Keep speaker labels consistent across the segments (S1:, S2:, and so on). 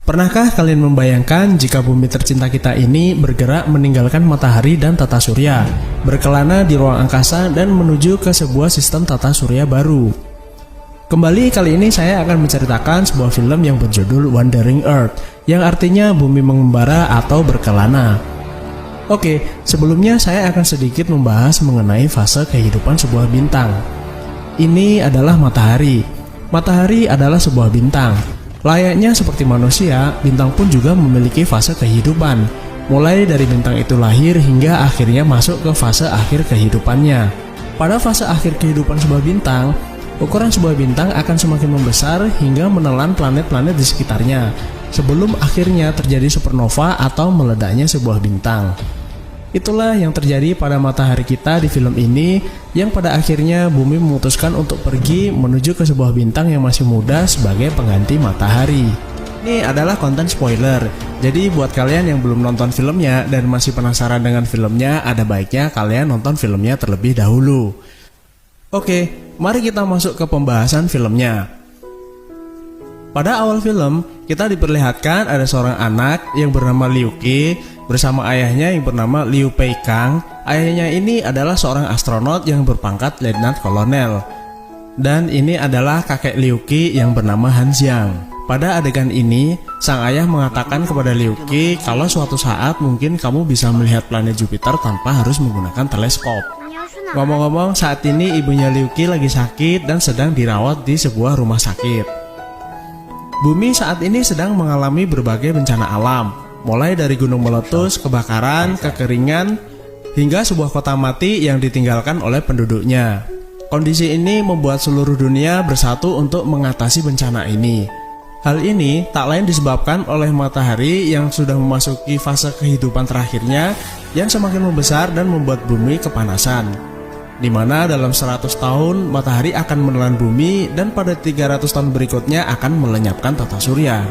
S1: Pernahkah kalian membayangkan jika bumi tercinta kita ini bergerak meninggalkan matahari dan tata surya, berkelana di ruang angkasa dan menuju ke sebuah sistem tata surya baru? Kembali kali ini saya akan menceritakan sebuah film yang berjudul Wandering Earth, yang artinya bumi mengembara atau berkelana. Oke, sebelumnya saya akan sedikit membahas mengenai fase kehidupan sebuah bintang. Ini adalah matahari. Matahari adalah sebuah bintang. Layaknya seperti manusia, bintang pun juga memiliki fase kehidupan, mulai dari bintang itu lahir hingga akhirnya masuk ke fase akhir kehidupannya. Pada fase akhir kehidupan sebuah bintang, ukuran sebuah bintang akan semakin membesar hingga menelan planet-planet di sekitarnya, sebelum akhirnya terjadi supernova atau meledaknya sebuah bintang. Itulah yang terjadi pada matahari kita di film ini, yang pada akhirnya bumi memutuskan untuk pergi menuju ke sebuah bintang yang masih muda sebagai pengganti matahari. Ini adalah konten spoiler, jadi buat kalian yang belum nonton filmnya dan masih penasaran dengan filmnya, ada baiknya kalian nonton filmnya terlebih dahulu. Oke, mari kita masuk ke pembahasan filmnya. Pada awal film, kita diperlihatkan ada seorang anak yang bernama Liu Qi bersama ayahnya yang bernama Liu Peikang. Ayahnya ini adalah seorang astronot yang berpangkat letnan kolonel. Dan ini adalah kakek Liu Qi yang bernama Han Xiang. Pada adegan ini, sang ayah mengatakan kepada Liu Qi kalau suatu saat mungkin kamu bisa melihat planet Jupiter tanpa harus menggunakan teleskop. Ngomong-ngomong, saat ini ibunya Liu Qi lagi sakit dan sedang dirawat di sebuah rumah sakit. Bumi saat ini sedang mengalami berbagai bencana alam, mulai dari gunung meletus, kebakaran, kekeringan, hingga sebuah kota mati yang ditinggalkan oleh penduduknya. Kondisi ini membuat seluruh dunia bersatu untuk mengatasi bencana ini. Hal ini tak lain disebabkan oleh matahari yang sudah memasuki fase kehidupan terakhirnya yang semakin membesar dan membuat bumi kepanasan. Di mana dalam 100 tahun matahari akan menelan bumi dan pada 300 tahun berikutnya akan melenyapkan tata surya.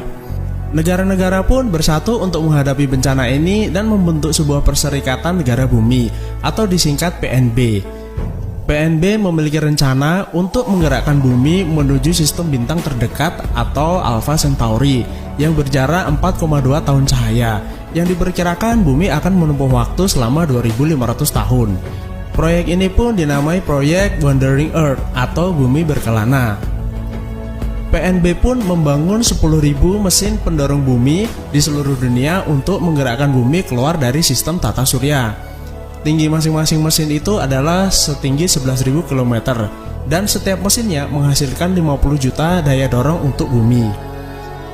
S1: Negara-negara pun bersatu untuk menghadapi bencana ini dan membentuk sebuah perserikatan negara bumi atau disingkat PNB. PNB memiliki rencana untuk menggerakkan bumi menuju sistem bintang terdekat atau Alpha Centauri yang berjarak 4,2 tahun cahaya, yang diperkirakan bumi akan menempuh waktu selama 2500 tahun. Proyek ini pun dinamai proyek Wandering Earth atau bumi berkelana. PNB pun membangun 10.000 mesin pendorong bumi di seluruh dunia untuk menggerakkan bumi keluar dari sistem tata surya. Tinggi masing-masing mesin itu adalah setinggi 11.000 km dan setiap mesinnya menghasilkan 50 juta daya dorong untuk bumi.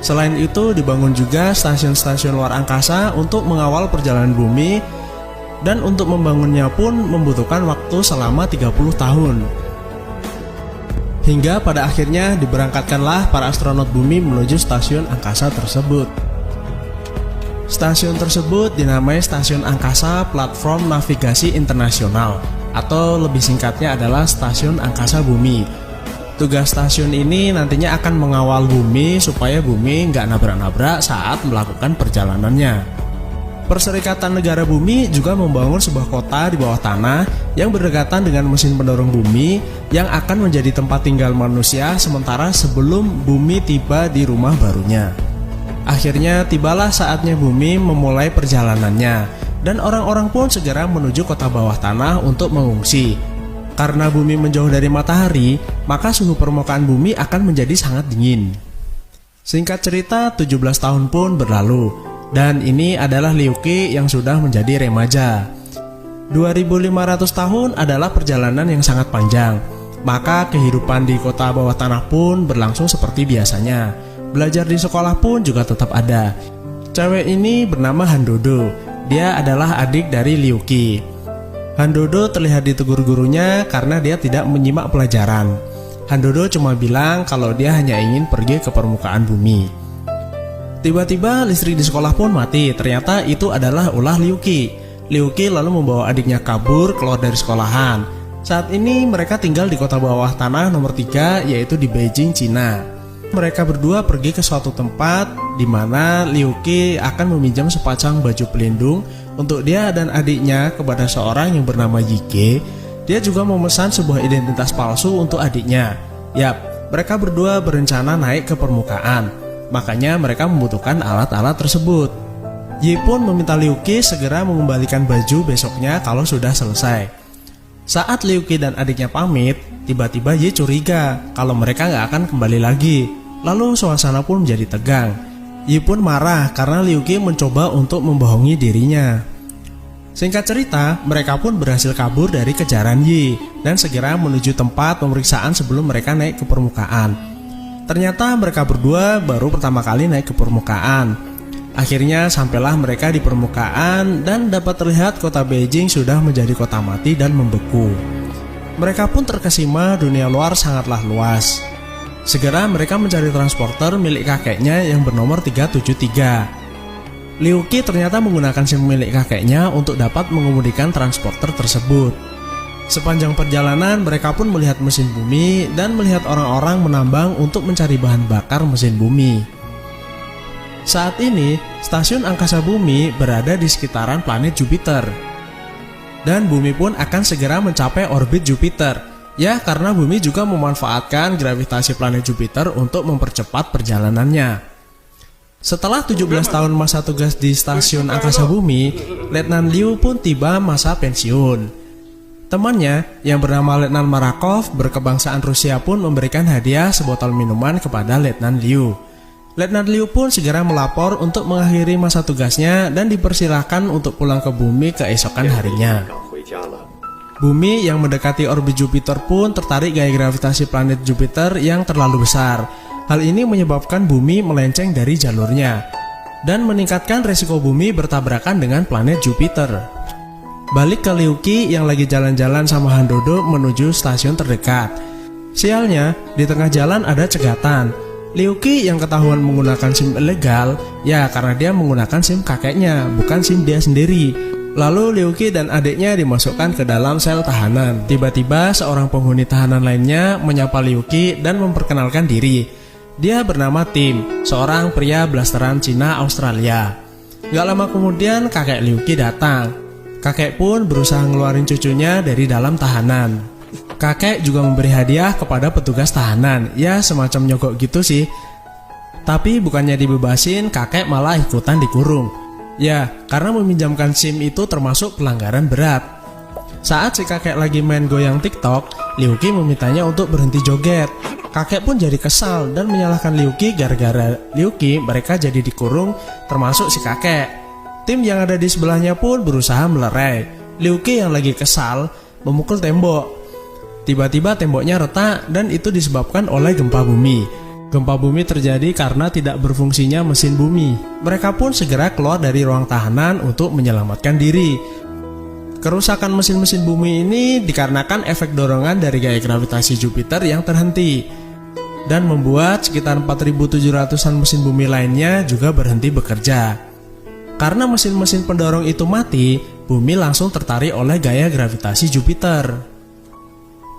S1: Selain itu dibangun juga stasiun-stasiun luar angkasa untuk mengawal perjalanan bumi, dan untuk membangunnya pun membutuhkan waktu selama 30 tahun. Hingga pada akhirnya diberangkatkanlah para astronot bumi menuju stasiun angkasa tersebut. Stasiun tersebut dinamai Stasiun Angkasa Platform Navigasi Internasional, atau lebih singkatnya adalah Stasiun Angkasa Bumi. Tugas stasiun ini nantinya akan mengawal bumi supaya bumi nggak nabrak-nabrak saat melakukan perjalanannya. Perserikatan Negara Bumi juga membangun sebuah kota di bawah tanah yang berdekatan dengan mesin pendorong bumi yang akan menjadi tempat tinggal manusia sementara sebelum bumi tiba di rumah barunya. Akhirnya tibalah saatnya bumi memulai perjalanannya dan orang-orang pun segera menuju kota bawah tanah untuk mengungsi. Karena bumi menjauh dari matahari, maka suhu permukaan bumi akan menjadi sangat dingin. Singkat cerita, 17 tahun pun berlalu. Dan ini adalah Liu Qi yang sudah menjadi remaja. 2500 tahun adalah perjalanan yang sangat panjang. Maka kehidupan di kota bawah tanah pun berlangsung seperti biasanya. Belajar di sekolah pun juga tetap ada. Cewek ini bernama Han Dodo. Dia adalah adik dari Liu Qi. Han Dodo terlihat ditegur gurunya karena dia tidak menyimak pelajaran. Han Dodo cuma bilang kalau dia hanya ingin pergi ke permukaan bumi. Tiba-tiba listrik di sekolah pun mati. Ternyata itu adalah ulah Liu Qi. Liu Qi lalu membawa adiknya kabur keluar dari sekolahan. Saat ini mereka tinggal di kota bawah tanah nomor 3, yaitu di Beijing, Cina. Mereka berdua pergi ke suatu tempat di mana Liu Qi akan meminjam sepasang baju pelindung untuk dia dan adiknya kepada seorang yang bernama Yige. Dia juga memesan sebuah identitas palsu untuk adiknya. Yap, mereka berdua berencana naik ke permukaan. makanya mereka membutuhkan alat-alat tersebut. Yi pun meminta Liu Qi segera mengembalikan baju besoknya kalau sudah selesai. Saat Liu Qi dan adiknya pamit, tiba-tiba Yi curiga kalau mereka nggak akan kembali lagi. Lalu suasana pun menjadi tegang. Yi pun marah karena Liu Qi mencoba untuk membohongi dirinya. Singkat cerita, mereka pun berhasil kabur dari kejaran Yi dan segera menuju tempat pemeriksaan sebelum mereka naik ke permukaan. Ternyata mereka berdua baru pertama kali naik ke permukaan. Akhirnya sampailah mereka di permukaan dan dapat terlihat kota Beijing sudah menjadi kota mati dan membeku. Mereka pun terkesima dunia luar sangatlah luas. Segera mereka mencari transporter milik kakeknya yang bernomor 373. Liu Qi ternyata menggunakan SIM milik kakeknya untuk dapat mengemudikan transporter tersebut. Sepanjang perjalanan mereka pun melihat mesin bumi dan melihat orang-orang menambang untuk mencari bahan bakar mesin bumi. Saat ini, stasiun angkasa bumi berada di sekitaran planet Jupiter. Dan bumi pun akan segera mencapai orbit Jupiter. Ya, karena bumi juga memanfaatkan gravitasi planet Jupiter untuk mempercepat perjalanannya. Setelah 17 tahun masa tugas di stasiun angkasa bumi, Letnan Liu pun tiba masa pensiun. Temannya yang bernama Letnan Marakov berkebangsaan Rusia pun memberikan hadiah sebotol minuman kepada Letnan Liu. Letnan Liu pun segera melapor untuk mengakhiri masa tugasnya dan dipersilahkan untuk pulang ke bumi keesokan harinya. Bumi yang mendekati orbit Jupiter pun tertarik gaya gravitasi planet Jupiter yang terlalu besar. Hal ini menyebabkan bumi melenceng dari jalurnya dan meningkatkan resiko bumi bertabrakan dengan planet Jupiter. Balik ke Liu Qi yang lagi jalan-jalan sama Han Dodo menuju stasiun terdekat. Sialnya, di tengah jalan ada cegatan. Liu Qi yang ketahuan menggunakan SIM ilegal, ya karena dia menggunakan SIM kakeknya, bukan SIM dia sendiri. Lalu Liu Qi dan adiknya dimasukkan ke dalam sel tahanan. Tiba-tiba seorang penghuni tahanan lainnya menyapa Liu Qi dan memperkenalkan diri. Dia bernama Tim, seorang pria blasteran Cina Australia. Gak lama kemudian kakek Liu Qi datang. Kakek pun berusaha ngeluarin cucunya dari dalam tahanan. Kakek juga memberi hadiah kepada petugas tahanan, ya semacam nyogok gitu sih. Tapi bukannya dibebasin, kakek malah ikutan dikurung. Ya, karena meminjamkan SIM itu termasuk pelanggaran berat. Saat si kakek lagi main goyang TikTok, Liu Qi memintanya untuk berhenti joget. Kakek pun jadi kesal dan menyalahkan Liu Qi. Gara-gara Liu Qi mereka jadi dikurung, termasuk si kakek. Tim yang ada di sebelahnya pun berusaha melerai. Liu Qi yang lagi kesal memukul tembok. Tiba-tiba temboknya retak dan itu disebabkan oleh gempa bumi. Gempa bumi terjadi karena tidak berfungsinya mesin bumi. Mereka pun segera keluar dari ruang tahanan untuk menyelamatkan diri. Kerusakan mesin-mesin bumi ini dikarenakan efek dorongan dari gaya gravitasi Jupiter yang terhenti dan membuat sekitar 4.700-an mesin bumi lainnya juga berhenti bekerja. Karena mesin-mesin pendorong itu mati, bumi langsung tertarik oleh gaya gravitasi Jupiter.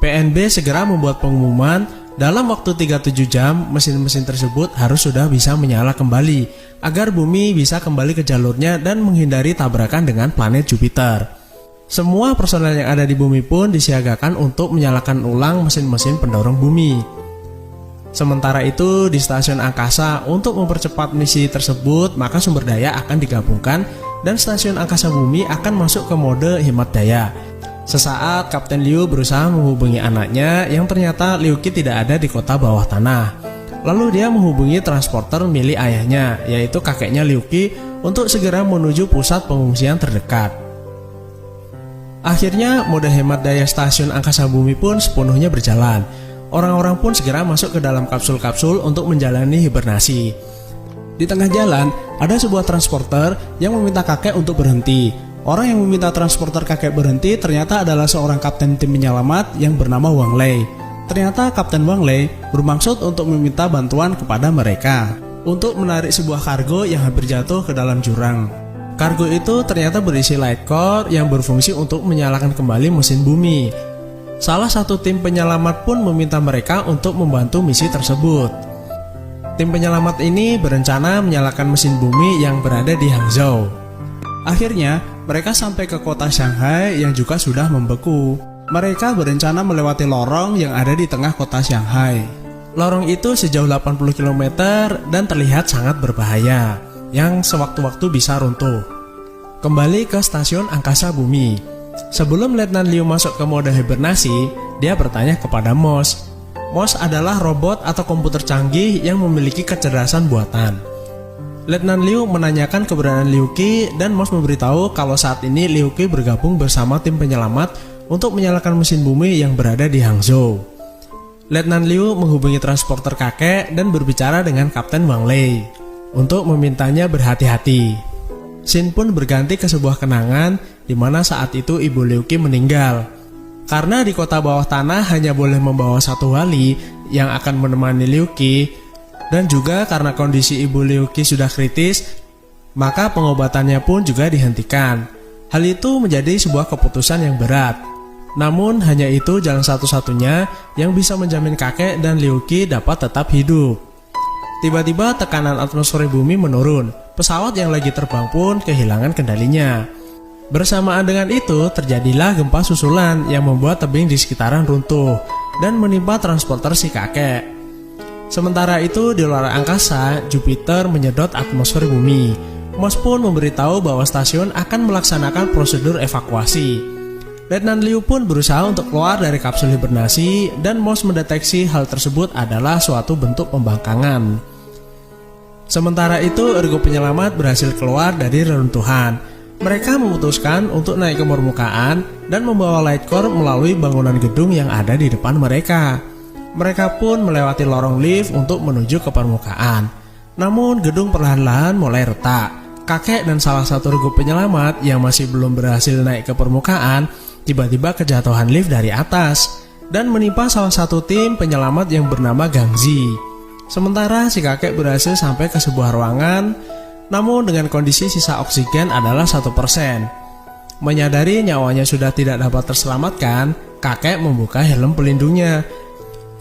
S1: PNB segera membuat pengumuman dalam waktu 37 jam mesin-mesin tersebut harus sudah bisa menyala kembali agar bumi bisa kembali ke jalurnya dan menghindari tabrakan dengan planet Jupiter. Semua personel yang ada di bumi pun disiagakan untuk menyalakan ulang mesin-mesin pendorong bumi. Sementara itu di stasiun angkasa untuk mempercepat misi tersebut maka sumber daya akan digabungkan dan stasiun angkasa bumi akan masuk ke mode hemat daya. Sesaat Kapten Liu berusaha menghubungi anaknya yang ternyata Liu Qi tidak ada di kota bawah tanah. Lalu dia menghubungi transporter milik ayahnya, yaitu kakeknya Liu Qi, untuk segera menuju pusat pengungsian terdekat. Akhirnya mode hemat daya stasiun angkasa bumi pun sepenuhnya berjalan. Orang-orang pun segera masuk ke dalam kapsul-kapsul untuk menjalani hibernasi. Di tengah jalan ada sebuah transporter yang meminta kakek untuk berhenti. Orang yang meminta transporter kakek berhenti ternyata adalah seorang kapten tim penyelamat yang bernama Wang Lei. Ternyata Kapten Wang Lei bermaksud untuk meminta bantuan kepada mereka untuk menarik sebuah kargo yang hampir jatuh ke dalam jurang. Kargo itu ternyata berisi light core yang berfungsi untuk menyalakan kembali mesin bumi. Salah satu tim penyelamat pun meminta mereka untuk membantu misi tersebut. Tim penyelamat ini berencana menyalakan mesin bumi yang berada di Hangzhou. Akhirnya, mereka sampai ke kota Shanghai yang juga sudah membeku. Mereka berencana melewati lorong yang ada di tengah kota Shanghai. Lorong itu sejauh 80 km dan terlihat sangat berbahaya, yang sewaktu-waktu bisa runtuh. Kembali ke stasiun angkasa bumi. Sebelum Letnan Liu masuk ke mode hibernasi, dia bertanya kepada Moss. Moss adalah robot atau komputer canggih yang memiliki kecerdasan buatan. Letnan Liu menanyakan keberadaan Liu Qi dan Moss memberitahu kalau saat ini Liu Qi bergabung bersama tim penyelamat untuk menyalakan mesin bumi yang berada di Hangzhou. Letnan Liu menghubungi transporter kakek dan berbicara dengan Kapten Wang Lei untuk memintanya berhati-hati. Scene pun berganti ke sebuah kenangan di mana saat itu ibu Liu Qi meninggal. Karena di kota bawah tanah hanya boleh membawa satu wali yang akan menemani Liu Qi, dan juga karena kondisi ibu Liu Qi sudah kritis, maka pengobatannya pun juga dihentikan. Hal itu menjadi sebuah keputusan yang berat. Namun hanya itu jalan satu-satunya yang bisa menjamin kakek dan Liu Qi dapat tetap hidup. Tiba-tiba tekanan atmosfer bumi menurun. Pesawat yang lagi terbang pun kehilangan kendalinya. Bersamaan dengan itu terjadilah gempa susulan yang membuat tebing di sekitaran runtuh dan menimpa transporter si kakek. Sementara itu di luar angkasa, Jupiter menyedot atmosfer bumi. Moss pun memberitahu bahwa stasiun akan melaksanakan prosedur evakuasi. Letnan Liu pun berusaha untuk keluar dari kapsul hibernasi dan Moss mendeteksi hal tersebut adalah suatu bentuk pembangkangan. Sementara itu, ergo penyelamat berhasil keluar dari reruntuhan. Mereka memutuskan untuk naik ke permukaan dan membawa light core melalui bangunan gedung yang ada di depan mereka. Mereka pun melewati lorong lift untuk menuju ke permukaan. Namun gedung perlahan-lahan mulai retak. Kakek dan salah satu ergo penyelamat yang masih belum berhasil naik ke permukaan tiba-tiba kejatuhan lift dari atas dan menimpa salah satu tim penyelamat yang bernama Gangzi. Sementara si kakek berhasil sampai ke sebuah ruangan, namun dengan kondisi sisa oksigen adalah 1%. Menyadari nyawanya sudah tidak dapat terselamatkan, kakek membuka helm pelindungnya.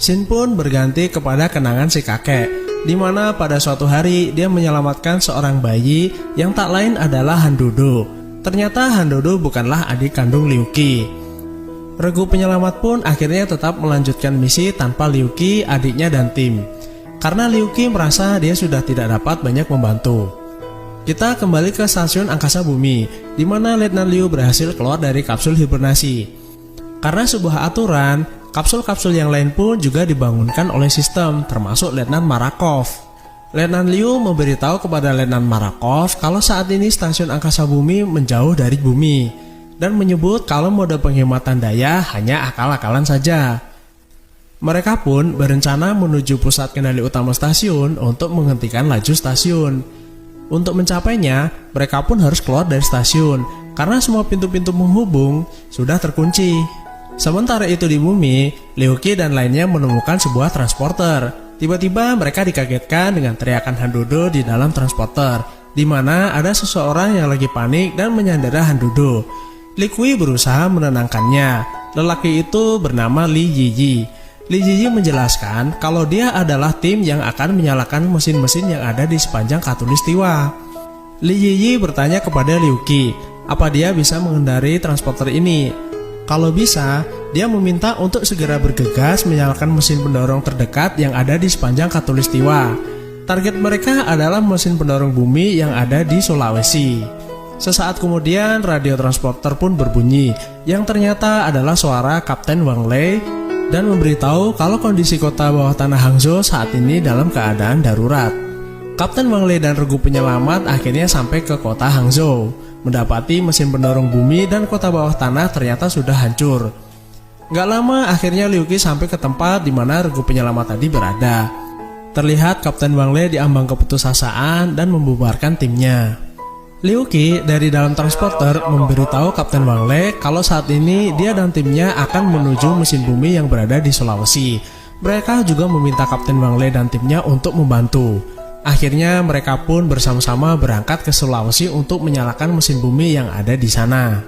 S1: Scene pun berganti kepada kenangan si kakek, di mana pada suatu hari dia menyelamatkan seorang bayi yang tak lain adalah Han Dodo. Ternyata Han Dodo bukanlah adik kandung Liu Qi. Regu penyelamat pun akhirnya tetap melanjutkan misi tanpa Liu Qi, adiknya dan tim. Karena Liu Qi merasa dia sudah tidak dapat banyak membantu. Kita kembali ke stasiun angkasa bumi, di mana Letnan Liu berhasil keluar dari kapsul hibernasi. Karena sebuah aturan, kapsul-kapsul yang lain pun juga dibangunkan oleh sistem, termasuk Letnan Marakov. Letnan Liu memberitahu kepada Letnan Marakov kalau saat ini stasiun angkasa bumi menjauh dari bumi dan menyebut kalau mode penghematan daya hanya akal-akalan saja. Mereka pun berencana menuju pusat kendali utama stasiun untuk menghentikan laju stasiun. Untuk mencapainya, mereka pun harus keluar dari stasiun karena semua pintu-pintu menghubung sudah terkunci. Sementara itu di bumi, Liu Qi dan lainnya menemukan sebuah transporter. Tiba-tiba mereka dikagetkan dengan teriakan Han Dodo di dalam transporter, di mana ada seseorang yang lagi panik dan menyandera Han Dodo. Li Kui berusaha menenangkannya. Lelaki itu bernama Li Yiyi. Li Yiyi menjelaskan kalau dia adalah tim yang akan menyalakan mesin-mesin yang ada di sepanjang Khatulistiwa. Li Yiyi bertanya kepada Liu Qi, apa dia bisa mengendarai transporter ini? Kalau bisa, dia meminta untuk segera bergegas menyalakan mesin pendorong terdekat yang ada di sepanjang Khatulistiwa. Target mereka adalah mesin pendorong bumi yang ada di Sulawesi. Sesaat kemudian radio transporter pun berbunyi, yang ternyata adalah suara Kapten Wang Lei dan memberitahu kalau kondisi kota bawah tanah Hangzhou saat ini dalam keadaan darurat. Kapten Wang Lei dan regu penyelamat akhirnya sampai ke kota Hangzhou, mendapati mesin pendorong bumi dan kota bawah tanah ternyata sudah hancur. Gak lama akhirnya Liu Qi sampai ke tempat di mana regu penyelamat tadi berada. Terlihat Kapten Wang Lei diambang keputusasaan dan membubarkan timnya. Liu Qi dari dalam transporter memberitahu Kapten Wang Lei kalau saat ini dia dan timnya akan menuju mesin bumi yang berada di Sulawesi. Mereka juga meminta Kapten Wang Lei dan timnya untuk membantu. Akhirnya mereka pun bersama-sama berangkat ke Sulawesi untuk menyalakan mesin bumi yang ada di sana.